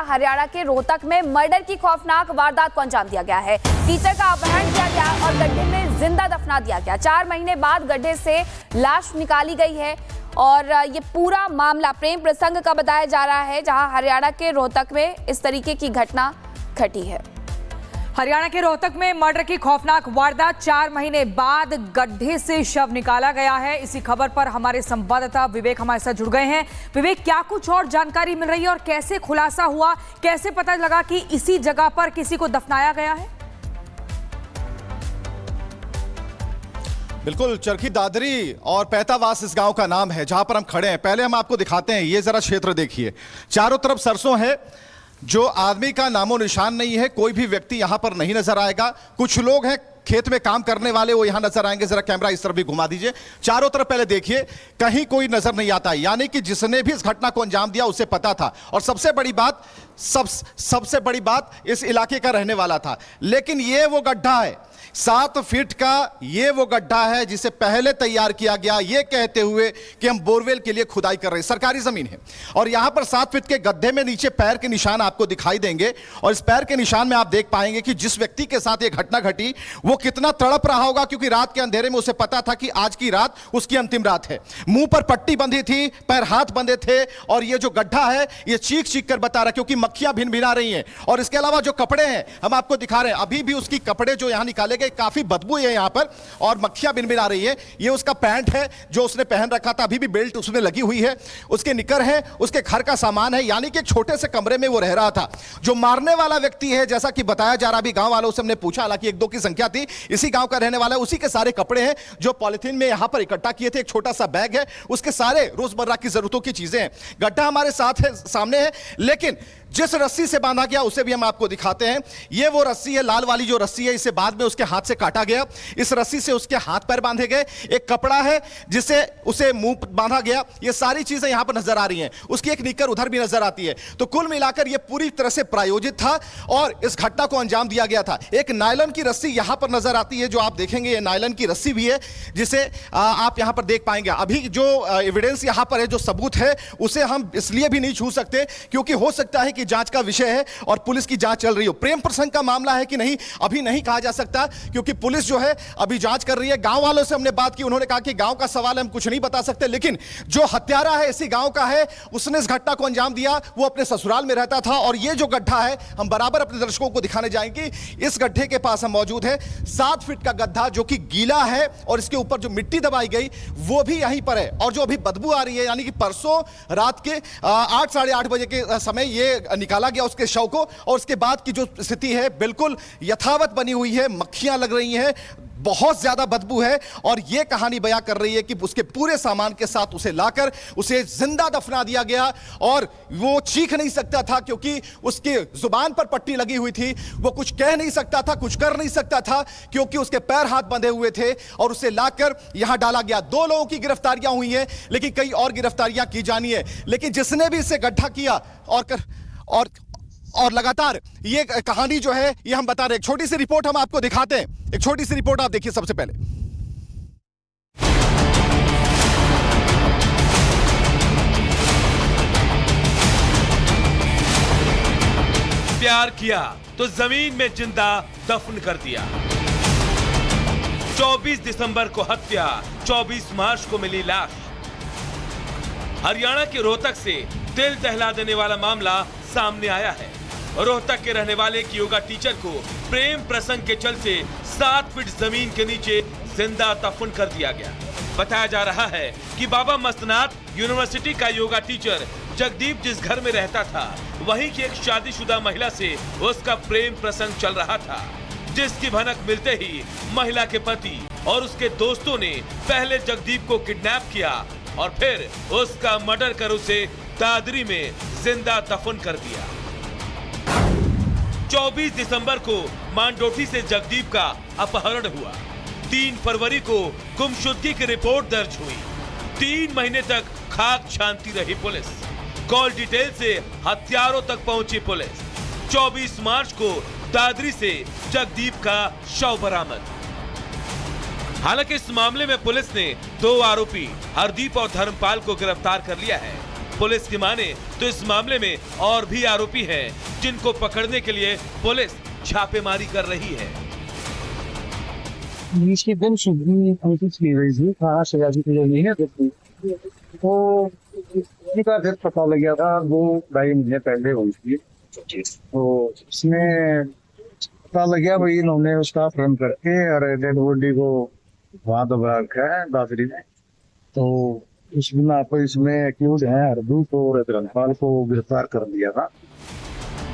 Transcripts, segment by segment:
हरियाणा के रोहतक में मर्डर की खौफनाक वारदात को अंजाम दिया गया है। टीचर का अपहरण किया गया और गड्ढे में जिंदा दफना दिया गया। 4 महीने बाद गड्ढे से लाश निकाली गई है और ये पूरा मामला प्रेम प्रसंग का बताया जा रहा है, जहां हरियाणा के रोहतक में इस तरीके की घटना घटी है। हरियाणा के रोहतक में मर्डर की खौफनाक वारदात, 4 महीने बाद गड्ढे से शव निकाला गया है। इसी खबर पर हमारे संवाददाता विवेक हमारे साथ जुड़ गए हैं। विवेक, क्या कुछ और जानकारी मिल रही है और कैसे खुलासा हुआ, कैसे पता लगा कि इसी जगह पर किसी को दफनाया गया है? बिल्कुल, चरखी दादरी और पैतावास इस गांव का नाम है जहां पर हम खड़े हैं। पहले हम आपको दिखाते हैं, ये जरा क्षेत्र देखिए, चारों तरफ सरसों है, जो आदमी का नामो निशान नहीं है, कोई भी व्यक्ति यहां पर नहीं नजर आएगा। कुछ लोग हैं खेत में काम करने वाले, वो यहां नजर आएंगे। जरा कैमरा इस तरफ भी घुमा दीजिए, चारों तरफ पहले देखिए, कहीं कोई नजर नहीं आता। यानी कि जिसने भी इस घटना को अंजाम दिया उसे पता था, और सबसे बड़ी बात इस इलाके का रहने वाला था। लेकिन ये वो गड्ढा है, 7 फीट का ये वो गड्ढा है जिसे पहले तैयार किया गया, ये कहते हुए कि हम बोरवेल के लिए खुदाई कर रहे हैं। सरकारी जमीन है और यहां पर 7 फीट के गड्ढे में नीचे पैर के निशान आपको दिखाई देंगे, और इस पैर के निशान में आप देख पाएंगे कि जिस व्यक्ति के साथ ये घटना घटी वो कितना तड़प रहा होगा, क्योंकि रात के अंधेरे में उसे पता था कि आज की रात उसकी अंतिम रात है। मुंह पर पट्टी बंधी थी, पैर हाथ बंधे थे, और ये जो गड्ढा है ये चीख चीख कर बता रहा है, क्योंकि मक्खियां भिन भिना रही हैं। और इसके अलावा जो कपड़े हैं हम आपको दिखा रहे हैं, अभी भी उसकी कपड़े जो यहां निकाले गए, काफी बदबू है यहां पर और मक्खियां भिनभिना रही है। ये उसका पैंट है जो उसने पहन रखा था, अभी भी बेल्ट उसमें लगी हुई है, उसके निकर है, उसके घर का सामान है। यानी कि एक छोटे से कमरे में वो रह रहा था। जो मारने वाला व्यक्ति है, जैसा कि बताया जा रहा, भी गांव वालों से हमने पूछा, हालांकि 1-2 की संख्या थी, इसी गांव का रहने वाला है। उसी के सारे कपड़े हैं जो पॉलिथीन में यहां पर इकट्ठा किए थे, एक छोटा सा बैग है, उसके सारे रोजमर्रा की जरूरतों की चीजें हैं। गड्ढा हमारे साथ है, सामने है, लेकिन जिस रस्सी से बांधा गया उसे भी हम आपको दिखाते हैं। ये वो रस्सी है, लाल वाली जो रस्सी है, इसे बाद में उसके हाथ से काटा गया। इस रस्सी से उसके हाथ पैर बांधे गए। एक कपड़ा है जिसे उसे मुंह बांधा गया। ये सारी चीजें यहां पर नजर आ रही हैं। उसकी एक निकर उधर भी नजर आती है। तो कुल मिलाकर यह पूरी तरह से प्रायोजित था और इस घटना को अंजाम दिया गया था। एक नायलॉन की रस्सी यहां पर नजर आती है, जो आप देखेंगे ये नायलॉन की रस्सी भी है, जिसे आप यहां पर देख पाएंगे। अभी जो एविडेंस यहां पर है, जो सबूत है, उसे हम इसलिए भी नहीं छू सकते क्योंकि हो सकता है कि जांच का विषय है और पुलिस की जांच चल रही हो। प्रेम प्रसंग का मामला है कि नहीं, अभी नहीं कहा जा सकता, क्योंकि पुलिस जो है अभी जांच कर रही है। गांव वालों से हमने बात की, उन्होंने कहा कि गांव का सवाल हम कुछ नहीं बता सकते, लेकिन जो हत्यारा है इसी गांव का है, उसने इस घटना को अंजाम दिया। वो अपने ससुराल में रहता था और ये जो गड्ढा है, हम बराबर अपने दर्शकों को दिखाने जाएंगे। इस गड्ढे के पास हम मौजूद है, 7 फीट का गड्ढा जो कि गीला है और इसके ऊपर जो मिट्टी दबाई गई वो भी यहीं पर है। और जो अभी बदबू आ रही है, यानी कि परसों रात के 8 साढ़े 8 बजे के समय ये निकाला गया उसके शव को, और उसके बाद की जो स्थिति है बिल्कुल यथावत बनी हुई है। मक्खियां लग रही हैं, बहुत ज्यादा बदबू है, और यह कहानी बयां कर रही है कि उसके पूरे सामान के साथ उसे लाकर उसे जिंदा दफना दिया गया। और वो चीख नहीं सकता था क्योंकि उसकी जुबान पर पट्टी लगी हुई थी। वो कुछ कह नहीं सकता था, कुछ कर नहीं सकता था, क्योंकि उसके पैर हाथ बंधे हुए थे, और उसे लाकर यहां डाला गया। 2 लोगों की गिरफ्तारियां हुई हैं, लेकिन कई और गिरफ्तारियां की जानी है। लेकिन जिसने भी इसे गड्ढा किया और लगातार ये कहानी जो है ये हम बता रहे हैं। एक छोटी सी रिपोर्ट हम आपको दिखाते हैं, एक छोटी सी रिपोर्ट आप देखिए सबसे पहले। प्यार किया तो जमीन में जिंदा दफन कर दिया। 24 दिसंबर को हत्या, 24 मार्च को मिली लाश। हरियाणा के रोहतक से दिल दहला देने वाला मामला सामने आया है। रोहतक के रहने वाले एक योगा टीचर को प्रेम प्रसंग के चलते 7 फीट जमीन के नीचे जिंदा दफन कर दिया गया। बताया जा रहा है कि बाबा मस्तनाथ यूनिवर्सिटी का योगा टीचर जगदीप जिस घर में रहता था, वहीं की एक शादीशुदा महिला से उसका प्रेम प्रसंग चल रहा था, जिसकी भनक मिलते ही महिला के पति और उसके दोस्तों ने पहले जगदीप को किडनैप किया और फिर उसका मर्डर कर उसे दादरी में जिंदा दफन कर दिया। 24 दिसंबर को मांडोठी से जगदीप का अपहरण हुआ। 3 फरवरी को गुमशुदगी की रिपोर्ट दर्ज हुई। 3 महीने तक खाक छानती रही पुलिस। कॉल डिटेल से हत्यारों तक पहुंची पुलिस। 24 मार्च को दादरी से जगदीप का शव बरामद। हालांकि इस मामले में पुलिस ने 2 आरोपी हरदीप और धर्मपाल को गिरफ्तार कर लिया है। पुलिस की माने तो इस मामले में और भी आरोपी हैं, जिनको पकड़ने के लिए पुलिस छापेमारी कर रही है। इसकी गुम सुधरी अंकित की गई थी, कहाँ से गाजी की नहीं है तो उनका फिर पता लग गया था 2-2.5 महीने पहले हुई थी। तो इसमें पता लग गया भाई इन्होंने उसका अपहरण करके और डेड बॉडी को वहां दबा रखा है दादरी में। तो इस बिना पर इसमें एक्यूज है हरदूत और धर्मपाल को गिरफ्तार कर दिया था।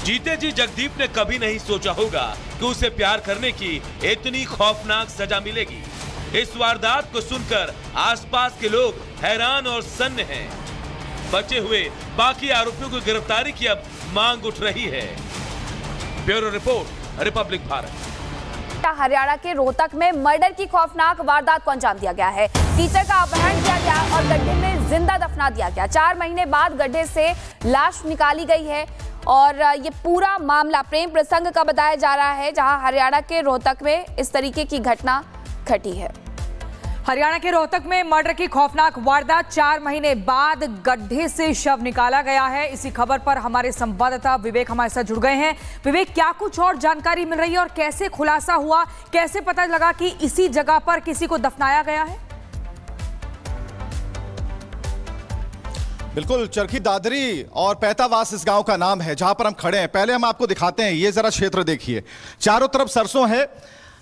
जीते जी जगदीप ने कभी नहीं सोचा होगा कि उसे प्यार करने की इतनी खौफनाक सजा मिलेगी। इस वारदात को सुनकर आसपास के लोग हैरान और सन्न हैं। बचे हुए बाकी आरोपियों की गिरफ्तारी की अब मांग उठ रही है। Bureau report, Republic Bharat. Haryana के रोहतक में मर्डर की खौफनाक वारदात को अंजाम दिया गया है। टीचर का अपहरण किया गया और गड्ढे में जिंदा दफना दिया गया। 4 महीने बाद गड्ढे से लाश निकाली गई है और ये पूरा मामला प्रेम प्रसंग का बताया जा रहा है, जहां हरियाणा के रोहतक में इस तरीके की घटना घटी है। हरियाणा के रोहतक में मर्डर की खौफनाक वारदात, 4 महीने बाद गड्ढे से शव निकाला गया है। इसी खबर पर हमारे संवाददाता विवेक हमारे साथ जुड़ गए हैं। विवेक, क्या कुछ और जानकारी मिल रही है और कैसे खुलासा हुआ, कैसे पता लगा कि इसी जगह पर किसी को दफनाया गया है? बिल्कुल, चरखी दादरी और पैतावास इस गांव का नाम है जहां पर हम खड़े हैं। पहले हम आपको दिखाते हैं, ये जरा क्षेत्र देखिए, चारों तरफ सरसों है,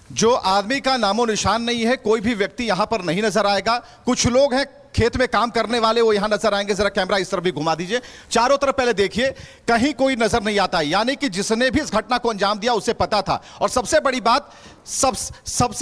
जो आदमी का नामो निशान नहीं है। कोई भी व्यक्ति यहां पर नहीं नजर आएगा। कुछ लोग हैं खेत में काम करने वाले, वो यहां नजर आएंगे। जरा कैमरा इस तरफ भी घुमा दीजिए, चारों तरफ पहले देखिए, कहीं कोई नजर नहीं आता। यानी कि जिसने भी इस घटना को अंजाम दिया उसे पता था, और सबसे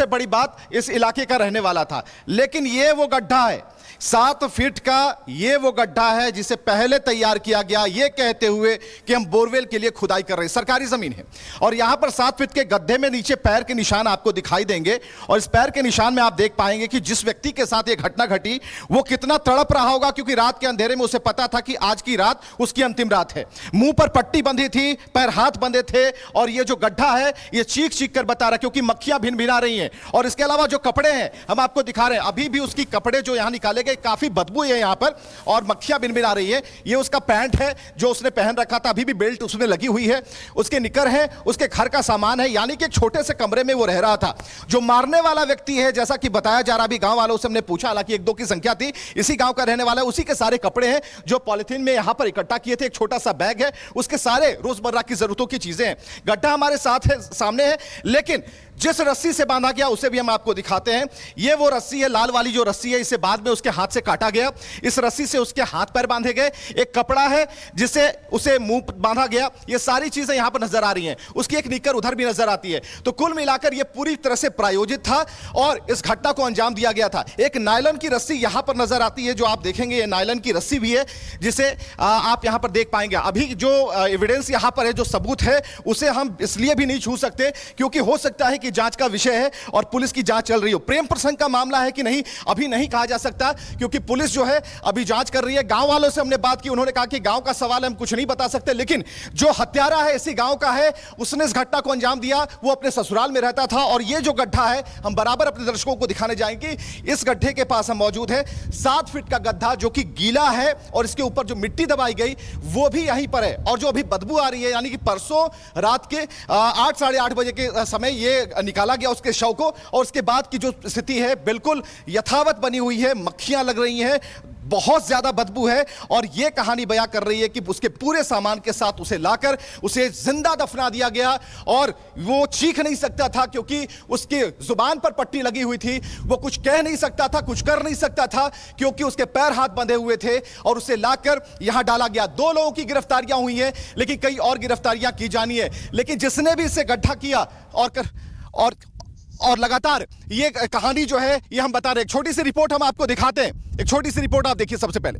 बड़ी बात इस इलाके का रहने वाला था। लेकिन ये वो गड्ढा है, 7 फीट का ये वो गड्ढा है जिसे पहले तैयार किया गया, ये कहते हुए कि हम बोरवेल के लिए खुदाई कर रहे हैं। सरकारी जमीन है और यहां पर 7 फीट के गड्ढे में नीचे पैर के निशान आपको दिखाई देंगे, और इस पैर के निशान में आप देख पाएंगे कि जिस व्यक्ति के साथ ये घटना घटी वो कितना तड़प रहा होगा, क्योंकि रात के अंधेरे में उसे पता था कि आज की रात उसकी अंतिम रात है। मुंह पर पट्टी बंधी थी, पैर हाथ बंधे थे, और ये जो गड्ढा है ये चीख चीख कर बता रहा, क्योंकि मक्खियां भिन भिना रही हैं। और इसके अलावा जो कपड़े हैं हम आपको दिखा रहे हैं, अभी भी उसकी कपड़े जो यहां निकाले गए, काफी बदबू है यहां पर और मक्खियां भिन-भिन आ रही है। ये उसका पैंट है जो उसने पहन रखा था, अभी भी बेल्ट उसमें लगी हुई है। उसके निकर है, उसके घर का सामान है, यानी कि एक छोटे से कमरे में वो रह रहा था। जो मारने वाला व्यक्ति है, जैसा कि बताया जा रहा, अभी गांव वालों से हमने पूछा, हालांकि 1-2 की संख्या थी, इसी गांव का रहने वाला है। उसी के सारे कपड़े हैं जो पॉलिथीन में यहां पर इकट्ठा किए थे। एक छोटा सा बैग है, उसके सारे रोजमर्रा की जरूरतों की चीजें हैं। गड्ढा हमारे साथ है, सामने है, लेकिन जिस रस्सी से बांधा गया उसे भी हम आपको दिखाते हैं। ये वो रस्सी है, लाल वाली जो रस्सी है, इसे बाद में उसके हाथ से काटा गया। इस रस्सी से उसके हाथ पैर बांधे गए। एक कपड़ा है जिसे उसे मुंह बांधा गया। ये सारी चीजें यहां पर नजर आ रही हैं। उसकी एक निकर उधर भी नजर आती है। तो कुल मिलाकर ये पूरी तरह से प्रायोजित था और इस घटना को अंजाम दिया गया था। एक नायलॉन की रस्सी यहां पर नजर आती है, जो आप देखेंगे ये नायलॉन की रस्सी भी है, जिसे आप यहां पर देख पाएंगे। अभी जो एविडेंस यहां पर है, जो सबूत है, उसे हम इसलिए भी नहीं छू सकते क्योंकि हो सकता है कि जांच का विषय है और पुलिस की जांच चल रही हो। प्रेम प्रसंग का मामला है कि नहीं, अभी नहीं कहा जा सकता, क्योंकि पुलिस जो है अभी जांच कर रही है। गांव वालों से हमने बात की, उन्होंने कहा कि गांव का सवाल है, हम कुछ नहीं बता सकते, लेकिन जो हत्यारा है इसी गांव का है, उसने इस घटना को अंजाम दिया। वो अपने ससुराल में रहता था। और ये जो गड्ढा है, हम बराबर अपने दर्शकों को दिखाने जाएंगे। इस गड्ढे के पास हम मौजूद है, 7 फीट का गड्ढा जो कि गीला है, और इसके ऊपर जो मिट्टी दबाई गई वो भी यहीं पर है। और जो अभी बदबू आ रही है, यानी कि परसों रात के 8, साढ़े 8 बजे के समय ये निकाला गया उसके शव को, और उसके बाद की जो स्थिति है बिल्कुल यथावत बनी हुई है। मक्खियां लग रही हैं, बहुत ज्यादा बदबू है, और यह कहानी बयां कर रही है कि उसके पूरे सामान के साथ उसे लाकर उसे जिंदा दफना दिया गया। और वो चीख नहीं सकता था क्योंकि उसकी जुबान पर पट्टी लगी हुई थी। वो कुछ कह नहीं सकता था, कुछ कर नहीं सकता था, क्योंकि उसके पैर हाथ बंधे हुए थे, और उसे लाकर यहां डाला गया। 2 लोगों की गिरफ्तारियां हुई हैं, लेकिन कई और गिरफ्तारियां की जानी है। लेकिन जिसने भी इसे गड्ढा किया और लगातार ये कहानी जो है ये हम बता रहे हैं। एक छोटी सी रिपोर्ट हम आपको दिखाते हैं, एक छोटी सी रिपोर्ट आप देखिए सबसे पहले।